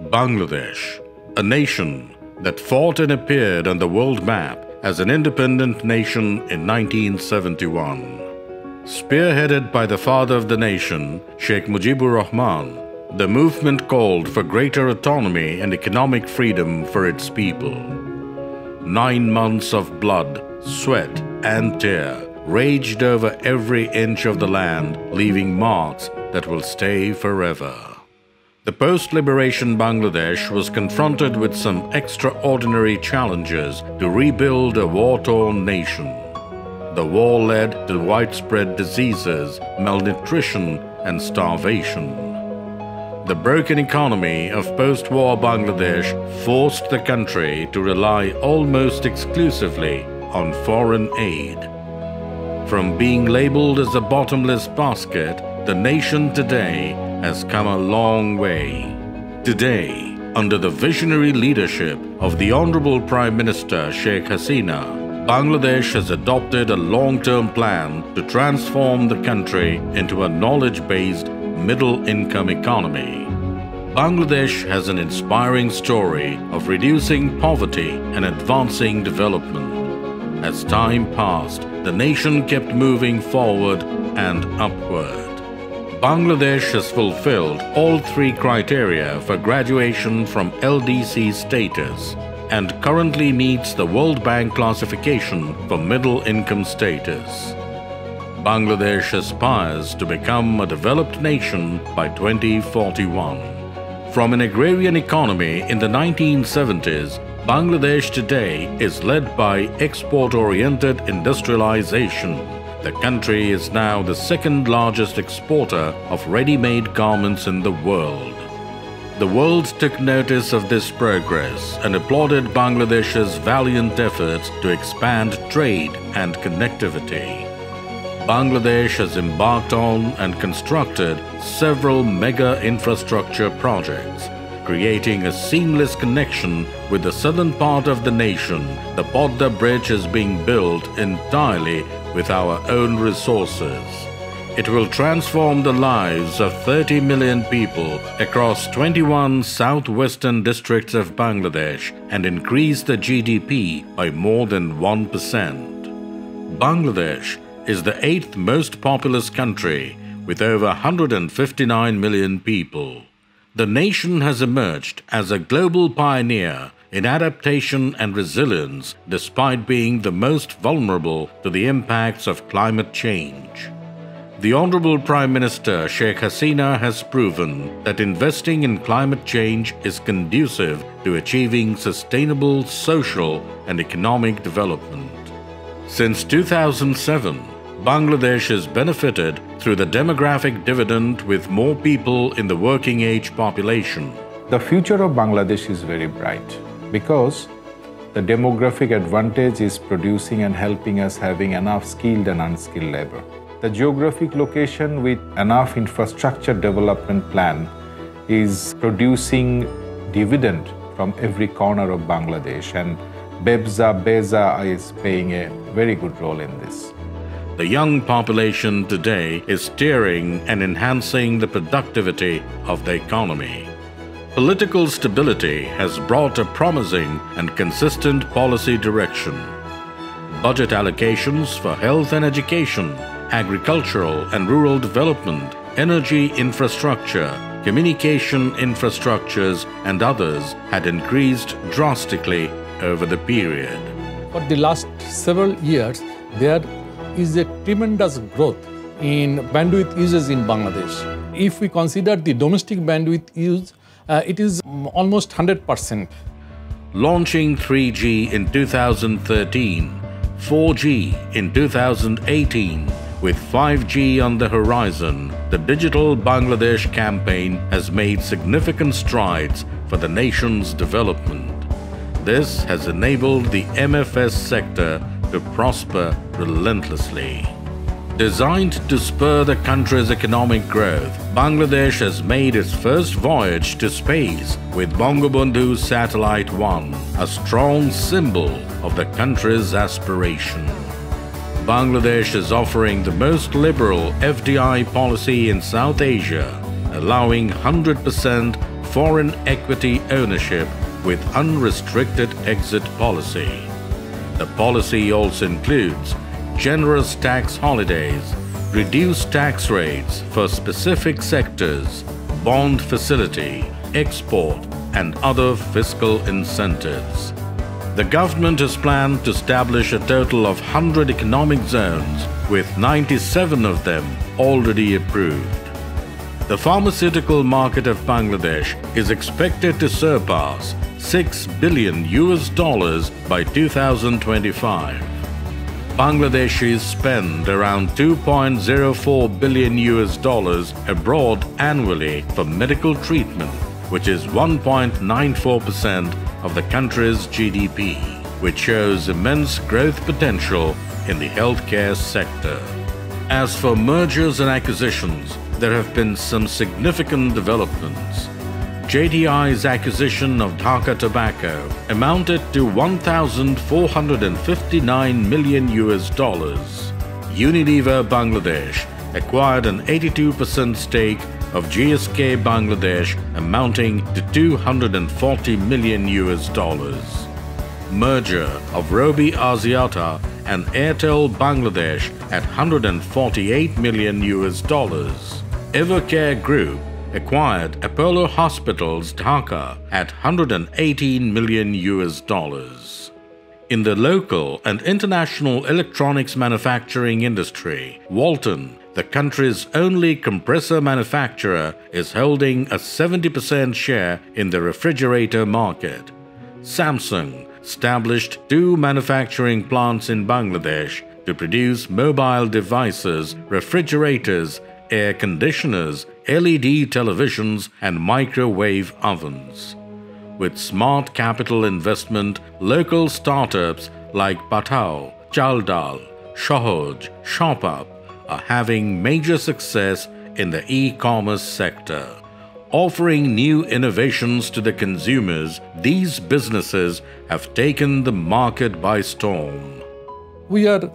Bangladesh, a nation that fought and appeared on the world map as an independent nation in 1971. Spearheaded by the father of the nation, Sheikh Mujibur Rahman, the movement called for greater autonomy and economic freedom for its people. 9 months of blood, sweat, and tear raged over every inch of the land, leaving marks that will stay forever. The post-liberation Bangladesh was confronted with some extraordinary challenges to rebuild a war-torn nation. The war led to widespread diseases, malnutrition, and starvation. The broken economy of post-war Bangladesh forced the country to rely almost exclusively on foreign aid. From being labeled as a bottomless basket, the nation today has come a long way. Today, under the visionary leadership of the Honorable Prime Minister Sheikh Hasina, Bangladesh has adopted a long-term plan to transform the country into a knowledge-based, middle-income economy. Bangladesh has an inspiring story of reducing poverty and advancing development. As time passed, the nation kept moving forward and upward. Bangladesh has fulfilled all 3 criteria for graduation from LDC status and currently meets the World Bank classification for middle-income status. Bangladesh aspires to become a developed nation by 2041. From an agrarian economy in the 1970s, Bangladesh today is led by export-oriented industrialization. The country is now the 2nd largest exporter of ready-made garments in the world. The world took notice of this progress and applauded Bangladesh's valiant efforts to expand trade and connectivity. Bangladesh has embarked on and constructed several mega infrastructure projects, creating a seamless connection with the southern part of the nation. The Podda Bridge is being built entirely with our own resources. It will transform the lives of 30 million people across 21 southwestern districts of Bangladesh and increase the GDP by more than 1%. Bangladesh is the 8th most populous country with over 159 million people. The nation has emerged as a global pioneer in adaptation and resilience despite being the most vulnerable to the impacts of climate change. The Honorable Prime Minister Sheikh Hasina has proven that investing in climate change is conducive to achieving sustainable social and economic development. Since 2007, Bangladesh has benefited through the demographic dividend with more people in the working age population. The future of Bangladesh is very bright because the demographic advantage is producing and helping us having enough skilled and unskilled labor. The geographic location with enough infrastructure development plan is producing dividend from every corner of Bangladesh, and Beza is playing a very good role in this. The young population today is steering and enhancing the productivity of the economy. Political stability has brought a promising and consistent policy direction. Budget allocations for health and education, agricultural and rural development, energy infrastructure, communication infrastructures, and others had increased drastically over the period. For the last several years, there is a tremendous growth in bandwidth uses in Bangladesh. If we consider the domestic bandwidth use, it is almost 100%. Launching 3G in 2013, 4G in 2018, with 5G on the horizon, the Digital Bangladesh campaign has made significant strides for the nation's development. This has enabled the MFS sector to prosper relentlessly. Designed to spur the country's economic growth, Bangladesh has made its first voyage to space with Bangabandhu Satellite 1, a strong symbol of the country's aspiration. Bangladesh is offering the most liberal FDI policy in South Asia, allowing 100% foreign equity ownership with unrestricted exit policy. The policy also includes generous tax holidays, reduced tax rates for specific sectors, bond facility, export, and other fiscal incentives. The government has planned to establish a total of 100 economic zones, with 97 of them already approved. The pharmaceutical market of Bangladesh is expected to surpass $6 billion by 2025. Bangladeshis spend around $2.04 billion abroad annually for medical treatment, which is 1.94% of the country's GDP, which shows immense growth potential in the healthcare sector. As for mergers and acquisitions, there have been some significant developments. JTI's acquisition of Dhaka Tobacco amounted to $1,459 million. Unilever Bangladesh acquired an 82% stake of GSK Bangladesh amounting to $240 million. Merger of Robi Axiata and Airtel Bangladesh at $148 million. Evercare Group acquired Apollo Hospitals Dhaka at $118 million. In the local and international electronics manufacturing industry, Walton, the country's only compressor manufacturer, is holding a 70% share in the refrigerator market. Samsung established 2 manufacturing plants in Bangladesh to produce mobile devices, refrigerators, air conditioners, LED televisions, and microwave ovens. With smart capital investment, local startups like Patao, Chaldal, Shohoj, ShopUp are having major success in the e-commerce sector. Offering new innovations to the consumers, these businesses have taken the market by storm. We are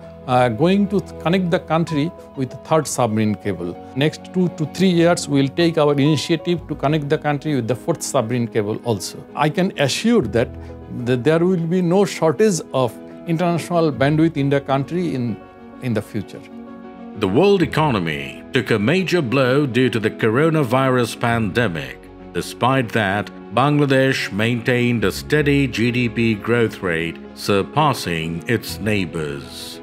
going to connect the country with the 3rd submarine cable. Next 2 to 3 years, we will take our initiative to connect the country with the 4th submarine cable also. I can assure that there will be no shortage of international bandwidth in the country in the future. The world economy took a major blow due to the coronavirus pandemic. Despite that, Bangladesh maintained a steady GDP growth rate, surpassing its neighbors.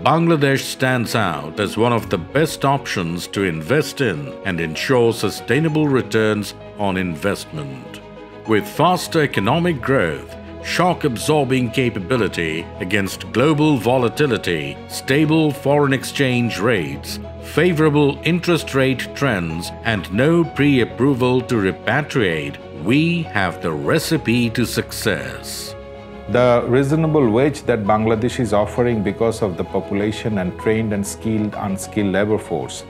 Bangladesh stands out as one of the best options to invest in and ensure sustainable returns on investment. With faster economic growth, shock-absorbing capability against global volatility, stable foreign exchange rates, favorable interest rate trends, and no pre-approval to repatriate, we have the recipe to success. The reasonable wage that Bangladesh is offering because of the population and trained and skilled, unskilled labor force,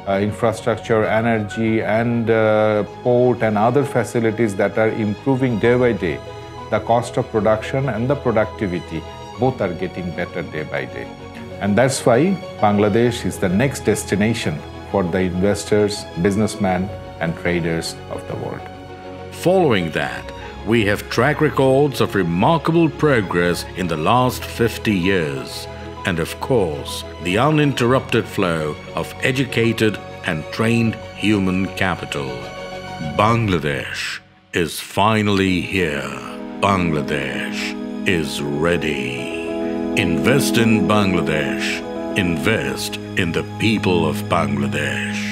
infrastructure, energy, and port and other facilities that are improving day by day, the cost of production and the productivity both are getting better day by day. And that's why Bangladesh is the next destination for the investors, businessmen, and traders of the world. Following that, we have track records of remarkable progress in the last 50 years, and of course, the uninterrupted flow of educated and trained human capital. Bangladesh is finally here. Bangladesh is ready. Invest in Bangladesh. Invest in the people of Bangladesh.